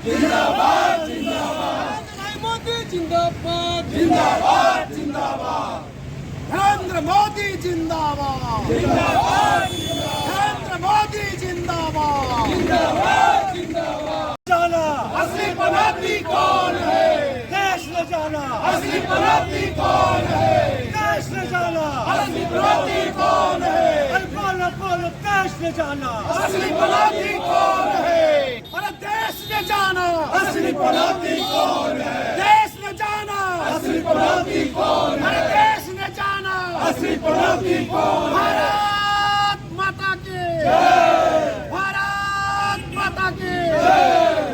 जिंदाबाद जिंदाबाद मोदी जिंदाबाद जिंदाबाद जिंदाबाद नरेंद्र मोदी जिंदाबाद जिंदाबाद नरेंद्र मोदी जिंदाबाद जिंदाबाद जिंदाबाद जाना असली पनौती कौन है देश न जाना असली पनौती कौन है देश न जाना असली पनौती कौन है बोलो बोलो देश न जाना असली पनौती कौन है अरे देश न जाना असली पनौती कौन है देश न जाना असली पनौती कौन है अरे देश न जाना असली पनौती कौन है भारत माता की जय भारत माता की जय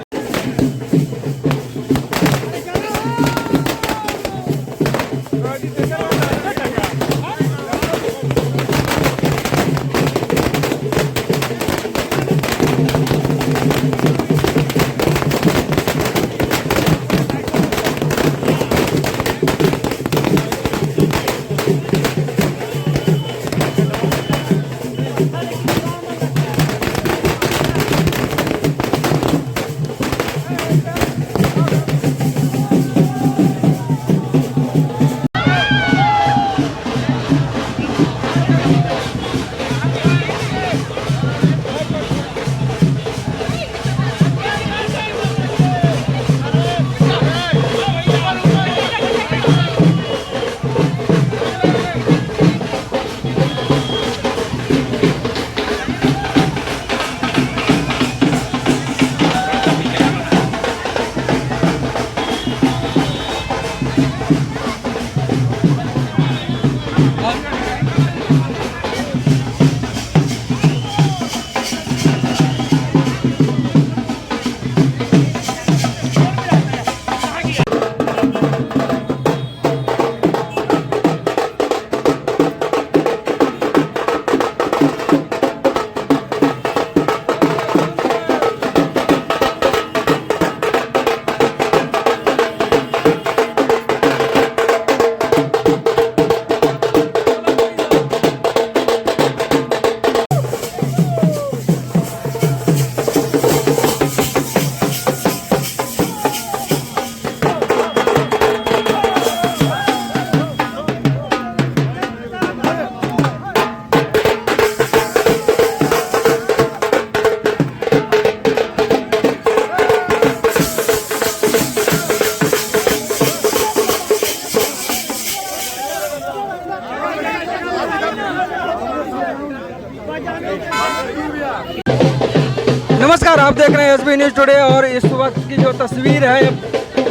नमस्कार, आप देख रहे हैं एसबी न्यूज टुडे और इस वक्त की जो तस्वीर है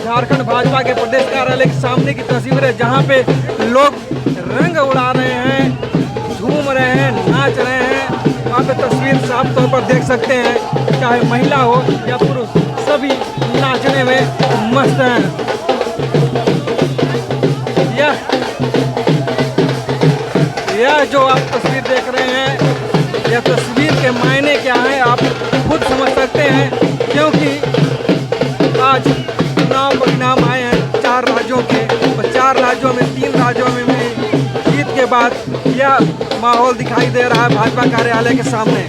झारखंड भाजपा के प्रदेश कार्यालय के सामने की तस्वीर है, जहां पे लोग रंग उड़ा रहे हैं, झूम रहे हैं, नाच रहे हैं। आप तस्वीर साफ तौर पर देख सकते हैं, चाहे महिला हो या पुरुष, सभी नाचने में मस्त हैं। यह जो आप तस्वीर देख रहे हैं, यह तस्वीर के मायने क्या है आप खुद समझ सकते हैं, क्योंकि आज चुनाव परिणाम आए हैं 4 राज्यों के, और 4 राज्यों में 3 राज्यों में भी जीत के बाद यह माहौल दिखाई दे रहा है भाजपा कार्यालय के सामने।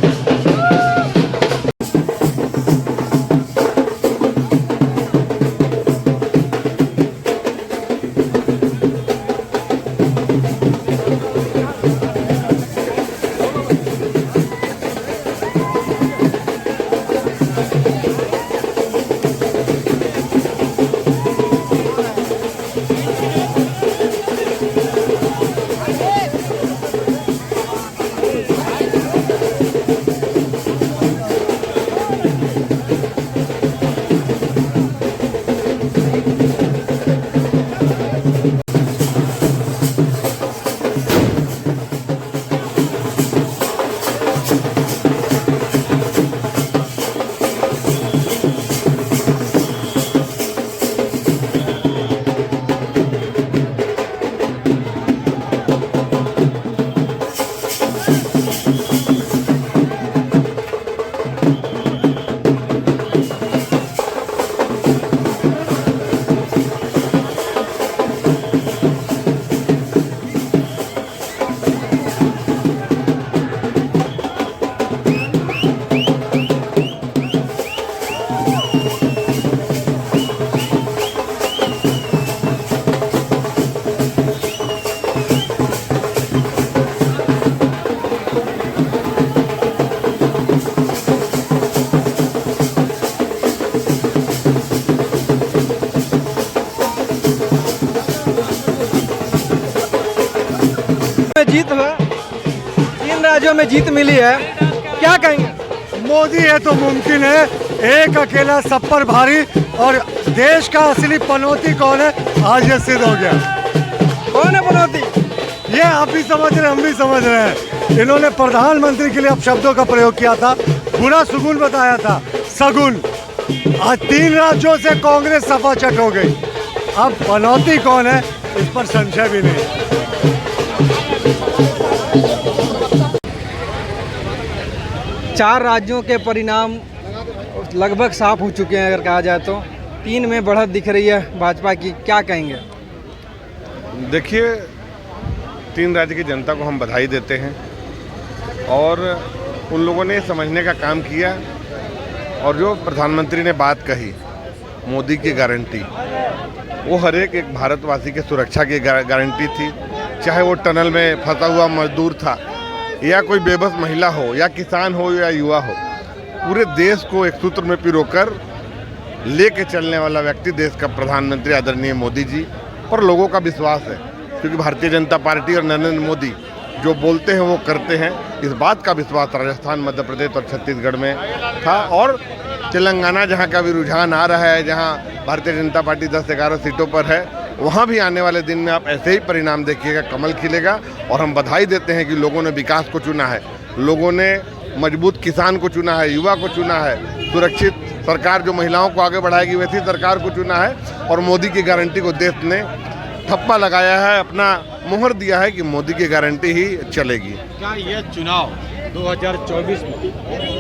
तीन राज्यों में जीत मिली है, क्या कहेंगे? मोदी है तो मुमकिन है, एक अकेला सब पर भारी। और देश का असली पनौती कौन है, आज ये सिद्ध हो गया। कौन है पनौती? ये आप भी समझ रहे हैं, हम भी समझ रहे हैं। इन्होंने प्रधानमंत्री के लिए अब शब्दों का प्रयोग किया था, बुरा सुगुन बताया था, सगुन। आज तीन राज्यों से कांग्रेस सफाचट हो गई। अब पनौती कौन है, इस पर संशय भी नहीं। चार राज्यों के परिणाम लगभग साफ हो चुके हैं, अगर कहा जाए तो तीन में बढ़त दिख रही है भाजपा की, क्या कहेंगे? देखिए, तीन राज्य की जनता को हम बधाई देते हैं और उन लोगों ने समझने का काम किया। और जो प्रधानमंत्री ने बात कही, मोदी की गारंटी, वो हर एक भारतवासी के सुरक्षा की गारंटी थी। चाहे वो टनल में फंसा हुआ मजदूर था, या कोई बेबस महिला हो, या किसान हो, या युवा हो, पूरे देश को एक सूत्र में पिरोकर लेके चलने वाला व्यक्ति देश का प्रधानमंत्री आदरणीय मोदी जी। और लोगों का विश्वास है, क्योंकि भारतीय जनता पार्टी और नरेंद्र मोदी जो बोलते हैं वो करते हैं। इस बात का विश्वास राजस्थान, मध्य प्रदेश और छत्तीसगढ़ में था। और तेलंगाना, जहां का भी रुझान आ रहा है, जहां भारतीय जनता पार्टी 10-11 सीटों पर है, वहां भी आने वाले दिन में आप ऐसे ही परिणाम देखिएगा, कमल खिलेगा। और हम बधाई देते हैं कि लोगों ने विकास को चुना है, लोगों ने मजबूत किसान को चुना है, युवा को चुना है, सुरक्षित सरकार जो महिलाओं को आगे बढ़ाएगी वैसी सरकार को चुना है। और मोदी की गारंटी को देश ने ठप्पा लगाया है, अपना मुहर दिया है कि मोदी की गारंटी ही चलेगी। क्या यह चुनाव 2024 में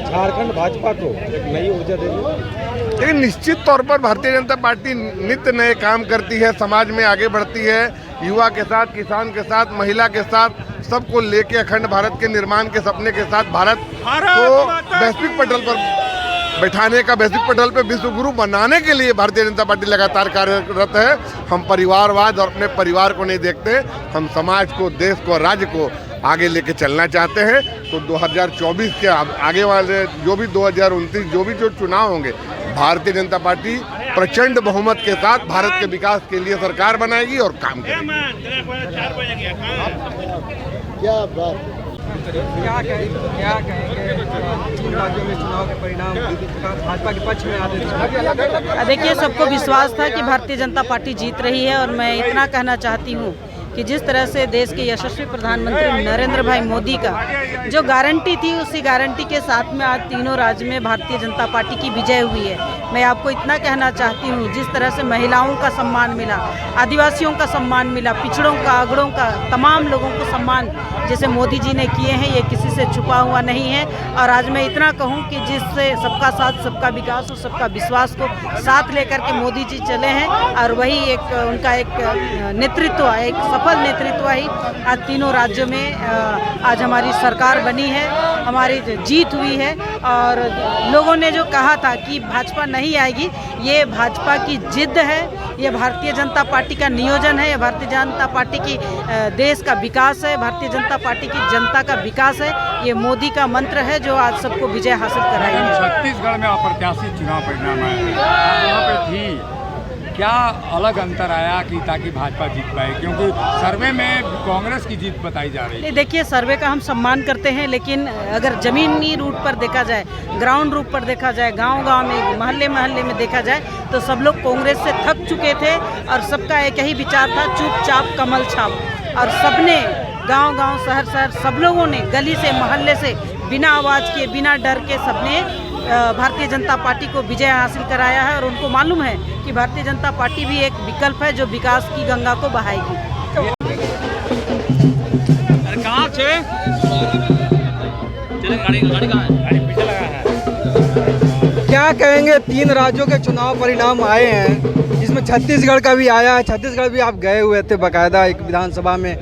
झारखंड भाजपा को एक नई ऊर्जा देगी? लेकिन निश्चित तौर पर भारतीय जनता पार्टी नित्य नए काम करती है, समाज में आगे बढ़ती है, युवा के साथ, किसान के साथ, महिला के साथ, सबको लेके अखंड भारत के निर्माण के सपने के साथ भारत को वैश्विक पटल पर बैठाने का, वैश्विक पटल पे विश्व गुरु बनाने के लिए भारतीय जनता पार्टी लगातार कार्यरत है। हम परिवारवाद और अपने परिवार को नहीं देखते, हम समाज को, देश को, राज्य को आगे लेके चलना चाहते हैं। तो 2024 के आगे वाले जो भी 2029 जो भी चुनाव होंगे, भारतीय जनता पार्टी प्रचंड बहुमत के साथ भारत के विकास के लिए सरकार बनाएगी और काम करेगी। क्या कहेंगे तीन राज्यों में चुनाव के परिणाम भाजपा के पक्ष में आते हैं? देखिए, सबको विश्वास था कि भारतीय जनता पार्टी जीत रही है। और मैं इतना कहना चाहती हूँ कि जिस तरह से देश के यशस्वी प्रधानमंत्री नरेंद्र भाई मोदी का जो गारंटी थी, उसी गारंटी के साथ में आज तीनों राज्य में भारतीय जनता पार्टी की विजय हुई है। मैं आपको इतना कहना चाहती हूँ, जिस तरह से महिलाओं का सम्मान मिला, आदिवासियों का सम्मान मिला, पिछड़ों का, अगड़ों का, तमाम लोगों को सम्मान जैसे मोदी जी ने किए हैं, ये किसी से छुपा हुआ नहीं है। और आज मैं इतना कहूँ कि जिससे सबका साथ, सबका विकास और सबका विश्वास को साथ लेकर के मोदी जी चले हैं, और वही एक उनका एक नेतृत्व, एक सफल नेतृत्व ही आज तीनों राज्यों में आज हमारी सरकार बनी है, हमारी जीत हुई है। और लोगों ने जो कहा था कि भाजपा नहीं आएगी, ये भाजपा की जिद है, ये भारतीय जनता पार्टी का नियोजन है, ये भारतीय जनता पार्टी की देश का विकास है, भारतीय जनता पार्टी की जनता का विकास है। ये मोदी का मंत्र है जो आज सबको विजय हासिल कराएंगे। छत्तीसगढ़ में अप्रत्याशित चुनाव परिणाम आया, यहाँ पे थी, क्या अलग अंतर आया कि ताकि भाजपा जीत पाए? क्योंकि सर्वे में कांग्रेस की जीत बताई जा रही है। देखिए, सर्वे का हम सम्मान करते हैं, लेकिन अगर जमीनी रूट पर देखा जाए, ग्राउंड रूट पर देखा जाए, गांव-गांव में, मोहल्ले-मोहल्ले में देखा जाए, तो सब लोग कांग्रेस से थक चुके थे और सबका एक ही विचार था, चुपचाप कमल छाप। और सबने गांव-गांव, शहर-शहर, सब लोगों ने गली से, मोहल्ले से, बिना आवाज़ के, बिना डर के, सबने भारतीय जनता पार्टी को विजय हासिल कराया है। और उनको मालूम है कि भारतीय जनता पार्टी भी एक विकल्प है जो विकास की गंगा को बहाएगी। कहाँ से गाड़ी कहाँ है? पीछे लगा है। क्या कहेंगे तीन राज्यों के चुनाव परिणाम आए हैं, जिसमें छत्तीसगढ़ का भी आया है। छत्तीसगढ़ भी आप गए हुए थे, बाकायदा एक विधानसभा में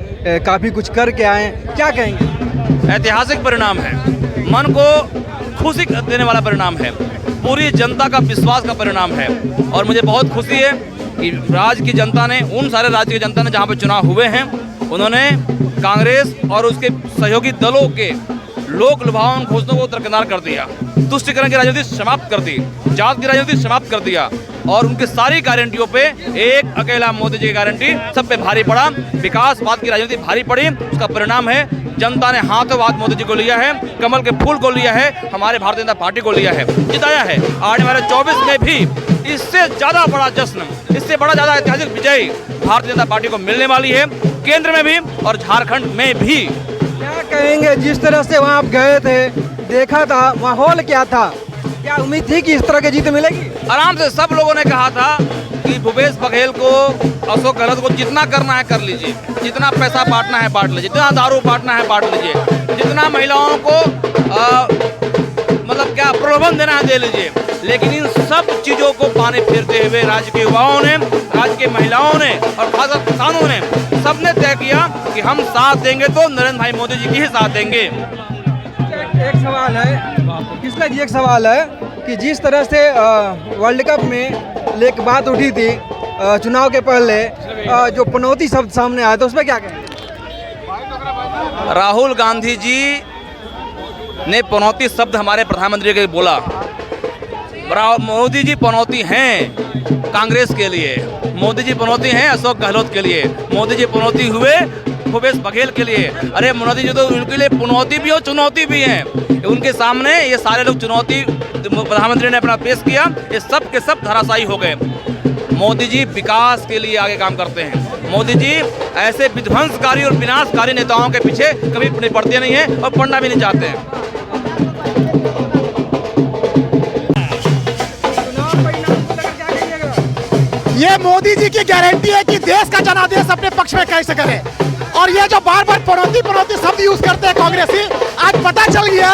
काफ़ी कुछ करके आए हैं, क्या कहेंगे? ऐतिहासिक परिणाम है, मन को खुशी देने वाला परिणाम है, पूरी जनता का विश्वास का परिणाम है। और मुझे बहुत खुशी है कि राज्य की जनता ने, उन सारे राज्य की जनता ने जहाँ पे चुनाव हुए हैं, उन्होंने कांग्रेस और उसके सहयोगी दलों के लोक लुभावन घोषणाओं को दरकिनार कर दिया, तुष्टिकरण की राजनीति समाप्त कर दी, जात की राजनीति समाप्त कर दिया। और उनकी सारी गारंटियों पे एक अकेला मोदी जी की गारंटी सब पे भारी पड़ा, विकासवाद की राजनीति भारी पड़ी। उसका परिणाम है जनता ने हाथों हाथ मोदी जी को लिया है, कमल के फूल को लिया है, हमारे भारतीय जनता पार्टी को लिया है, जिताया है। आने वाले 24 में भी इससे ज़्यादा बड़ा जश्न, इससे बड़ा ज़्यादा ऐतिहासिक विजय भारतीय जनता पार्टी को मिलने वाली है, केंद्र में भी और झारखंड में भी। क्या कहेंगे, जिस तरह से वहाँ आप गए थे, देखा था, माहौल क्या था, क्या उम्मीद थी कि इस तरह की जीत मिलेगी? आराम से सब लोगों ने कहा था कि भूपेश बघेल को, अशोक गहलोत को जितना करना है कर लीजिए, जितना पैसा बांटना है बांट लीजिए, जितना दारू बांटना है बांट लीजिए, जितना महिलाओं को मतलब क्या प्रलोभन देना है दे लीजिए। लेकिन इन सब चीज़ों को पानी फेरते हुए राज्य के युवाओं ने, राज्य की महिलाओं ने और खासकर किसानों ने सबने तय किया कि हम साथ देंगे तो नरेंद्र भाई मोदी जी की ही साथ देंगे। एक सवाल है किसका जी, एक सवाल है कि जिस तरह से वर्ल्ड कप में एक बात उठी थी चुनाव के पहले, जो पनौती शब्द सामने आया था, उसमें क्या कहें? राहुल गांधी जी ने पनौती शब्द हमारे प्रधानमंत्री के बोला। मोदी जी पनौती हैं कांग्रेस के लिए, मोदी जी पनौती हैं अशोक गहलोत के लिए, मोदी जी पनौती हुए भूपेश बघेल के लिए। अरे मोदी जी तो उनके लिए पनौती भी और चुनौती भी हैं। उनके सामने ये सारे लोग चुनौती प्रधानमंत्री ने अपना पेश किया, ये सब के सब धराशायी हो गए। मोदी जी विकास के लिए आगे काम करते हैं। मोदी जी ऐसे विध्वंसकारी और विनाशकारी नेताओं के पीछे कभी पड़ते नहीं हैं और पढ़ना भी नहीं चाहते हैं। ये मोदी जी की गारंटी है कि देश का जनादेश अपने पक्ष में कैसे करे। और ये जो बार बार पनौती शब्द यूज करते हैं कांग्रेसी, आज पता चल गया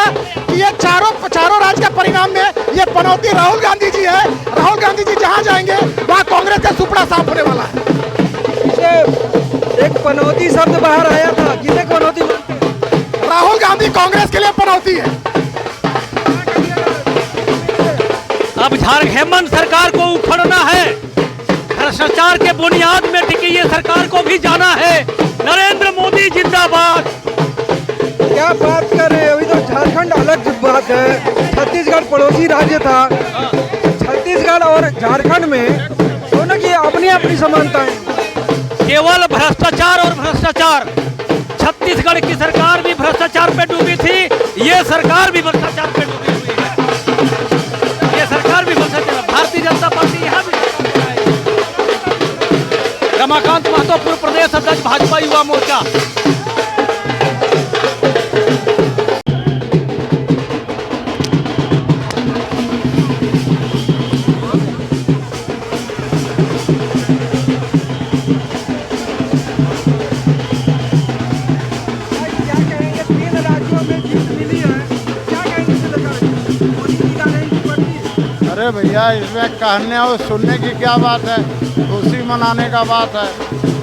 कि ये चारों राज्य के परिणाम में ये पनौती राहुल गांधी जी है। राहुल गांधी जी जहां जाएंगे वहां कांग्रेस का सुपड़ा साफ होने वाला है। एक पनौती शब्द बाहर आया था, किसे पनौती? राहुल गांधी कांग्रेस के लिए पनौती है। अब हेमंत सरकार को उखड़ना है, भ्रष्टाचार के बुनियाद में टिकी ये सरकार को भी जाना है। नरेंद्र मोदी जिंदाबाद। क्या बात कर रहे हैं, अभी तो झारखंड अलग बात है, छत्तीसगढ़ पड़ोसी राज्य था। छत्तीसगढ़ और झारखंड में दोनों की अपनी अपनी समानताएं। केवल भ्रष्टाचार और भ्रष्टाचार। छत्तीसगढ़ की सरकार भी भ्रष्टाचार पे डूबी थी, ये सरकार भी भ्रष्टाचार पे डूबी हुई है। ये सरकार भी भ्रष्टाचार, भारतीय जनता पार्टी यहाँ भी। रमाकांत महतो, पूर्व प्रदेश अध्यक्ष भाजपा युवा मोर्चा। अरे भैया, इसमें कहने और सुनने की क्या बात है, खुशी मनाने का बात है।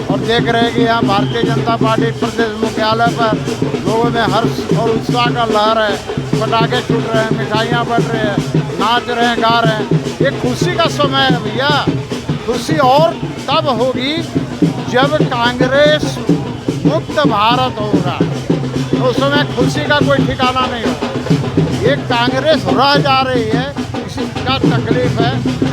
और देख रहे हैं कि यहाँ भारतीय जनता पार्टी प्रदेश मुख्यालय पर लोगों में हर्ष और उत्साह का लहर है। पटाखे छूट रहे हैं, मिठाइयाँ बट रही हैं, नाच रहे हैं, गा रहे हैं। ये खुशी का समय है भैया। खुशी और तब होगी जब कांग्रेस मुक्त भारत होगा, तो उस समय खुशी का कोई ठिकाना नहीं होगा। ये कांग्रेस रह जा रही है, का तकलीफ है,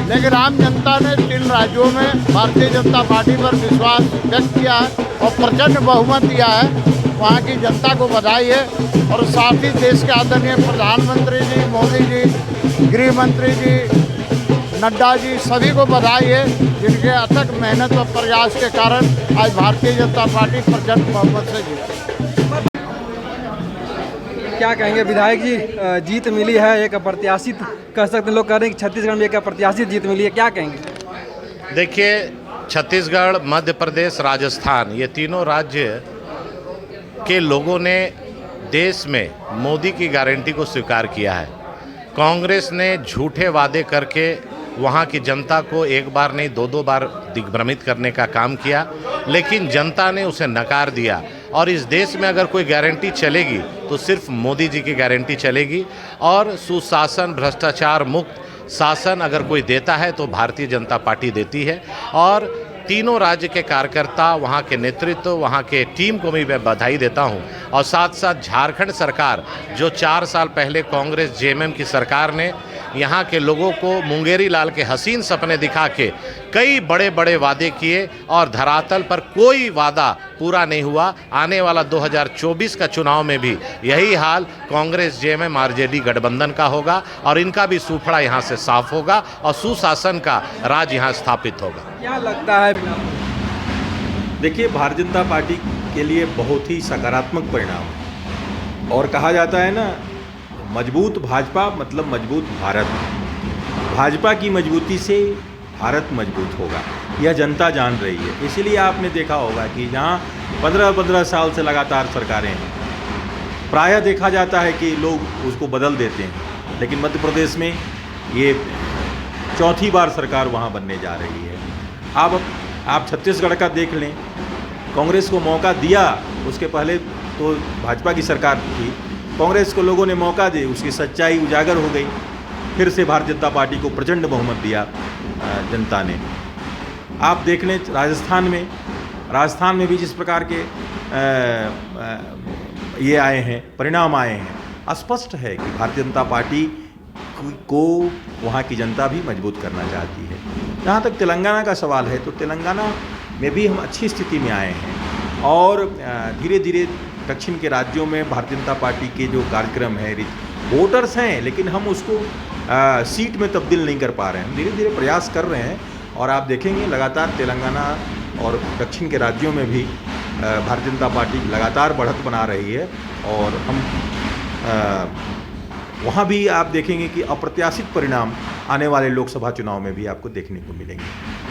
लेकिन आम जनता ने 3 राज्यों में भारतीय जनता पार्टी पर विश्वास व्यक्त किया है और प्रचंड बहुमत दिया है। वहाँ की जनता को बधाई है। और साथ ही देश के आदरणीय प्रधानमंत्री जी, मोदी जी, गृह मंत्री जी, नड्डा जी, सभी को बधाई है, जिनके अथक मेहनत और प्रयास के कारण आज भारतीय जनता पार्टी प्रचंड बहुमत से जीती। क्या कहेंगे विधायक जी, जीत मिली है, एक अप्रत्याशित कह सकते हैं, लोग कह रहे हैं कि छत्तीसगढ़ में एक अप्रत्याशित जीत मिली है, क्या कहेंगे? देखिए, छत्तीसगढ़, मध्य प्रदेश, राजस्थान, ये तीनों राज्य के लोगों ने देश में मोदी की गारंटी को स्वीकार किया है। कांग्रेस ने झूठे वादे करके वहाँ की जनता को एक बार नहीं 2-2 बार दिग्भ्रमित करने का काम किया, लेकिन जनता ने उसे नकार दिया। और इस देश में अगर कोई गारंटी चलेगी तो सिर्फ मोदी जी की गारंटी चलेगी। और सुशासन, भ्रष्टाचार मुक्त शासन अगर कोई देता है तो भारतीय जनता पार्टी देती है। और तीनों राज्य के कार्यकर्ता, वहाँ के नेतृत्व, वहाँ के टीम को भी मैं बधाई देता हूँ। और साथ साथ झारखंड सरकार, जो 4 साल पहले कांग्रेस जेएमएम की सरकार ने यहाँ के लोगों को मुंगेरी लाल के हसीन सपने दिखा के कई बड़े बड़े वादे किए और धरातल पर कोई वादा पूरा नहीं हुआ। आने वाला 2024 का चुनाव में भी यही हाल कांग्रेस जेएमएम आरजेडी गठबंधन का होगा और इनका भी सूफड़ा यहाँ से साफ होगा और सुशासन का राज यहाँ स्थापित होगा। क्या लगता है? देखिए, भारतीय जनता पार्टी के लिए बहुत ही सकारात्मक परिणाम है और कहा जाता है ना, मजबूत भाजपा मतलब मजबूत भारत। भाजपा की मजबूती से भारत मजबूत होगा, यह जनता जान रही है। इसीलिए आपने देखा होगा कि जहाँ 15-15 साल से लगातार सरकारें हैं, प्रायः देखा जाता है कि लोग उसको बदल देते हैं, लेकिन मध्य प्रदेश में ये चौथी बार सरकार वहाँ बनने जा रही है। आप छत्तीसगढ़ का देख लें, कांग्रेस को मौका दिया, उसके पहले तो भाजपा की सरकार थी, कांग्रेस को लोगों ने मौका दी, उसकी सच्चाई उजागर हो गई, फिर से भारतीय जनता पार्टी को प्रचंड बहुमत दिया जनता ने। आप देख लें राजस्थान में भी जिस प्रकार के ये आए हैं, परिणाम आए हैं, स्पष्ट है कि भारतीय जनता पार्टी को वहाँ की जनता भी मजबूत करना चाहती है। जहाँ तक तेलंगाना का सवाल है, तो तेलंगाना में भी हम अच्छी स्थिति में आए हैं और धीरे धीरे दक्षिण के राज्यों में भारतीय जनता पार्टी के जो कार्यक्रम है, वोटर्स हैं, लेकिन हम उसको सीट में तब्दील नहीं कर पा रहे हैं। धीरे धीरे प्रयास कर रहे हैं और आप देखेंगे लगातार तेलंगाना और दक्षिण के राज्यों में भी भारतीय जनता पार्टी लगातार बढ़त बना रही है और हम वहाँ भी आप देखेंगे कि अप्रत्याशित परिणाम आने वाले लोकसभा चुनाव में भी आपको देखने को मिलेंगे।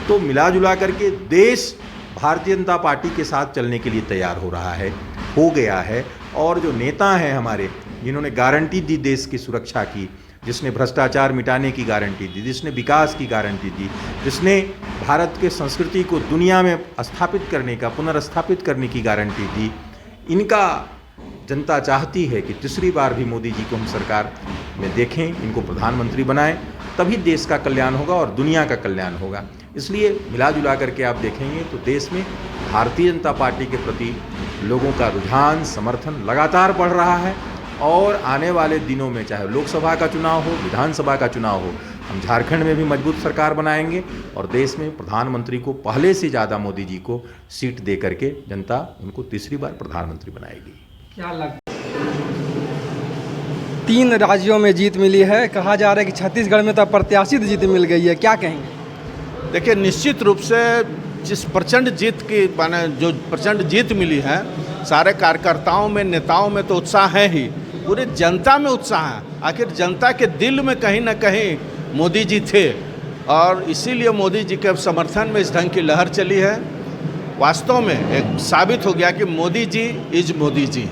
तो मिला जुला करके देश भारतीय जनता पार्टी के साथ चलने के लिए तैयार हो गया है और जो नेता हैं हमारे, जिन्होंने गारंटी दी देश की सुरक्षा की, जिसने भ्रष्टाचार मिटाने की गारंटी दी, जिसने विकास की गारंटी दी, जिसने भारत के संस्कृति को दुनिया में स्थापित करने का, पुनर्स्थापित करने की गारंटी दी, इनका जनता चाहती है कि तीसरी बार भी मोदी जी को हम सरकार में देखें, इनको प्रधानमंत्री बनाएं, तभी देश का कल्याण होगा और दुनिया का कल्याण होगा। इसलिए मिला जुला करके आप देखेंगे तो देश में भारतीय जनता पार्टी के प्रति लोगों का रुझान, समर्थन लगातार बढ़ रहा है और आने वाले दिनों में चाहे लोकसभा का चुनाव हो, विधानसभा का चुनाव हो, हम झारखंड में भी मजबूत सरकार बनाएंगे और देश में प्रधानमंत्री को पहले से ज़्यादा मोदी जी को सीट दे करके जनता उनको तीसरी बार प्रधानमंत्री बनाएगी। क्या लगता है? 3 राज्यों में जीत मिली है, कहा जा रहा है कि छत्तीसगढ़ में तो अप्रत्याशित जीत मिल गई है, क्या कहेंगे? देखिए, निश्चित रूप से जिस प्रचंड जीत मिली है, सारे कार्यकर्ताओं में, नेताओं में तो उत्साह है ही, पूरे जनता में उत्साह है। आखिर जनता के दिल में कहीं ना कहीं मोदी जी थे और इसीलिए मोदी जी के समर्थन में इस ढंग की लहर चली है। वास्तव में एक साबित हो गया कि मोदी जी इज मोदी जी।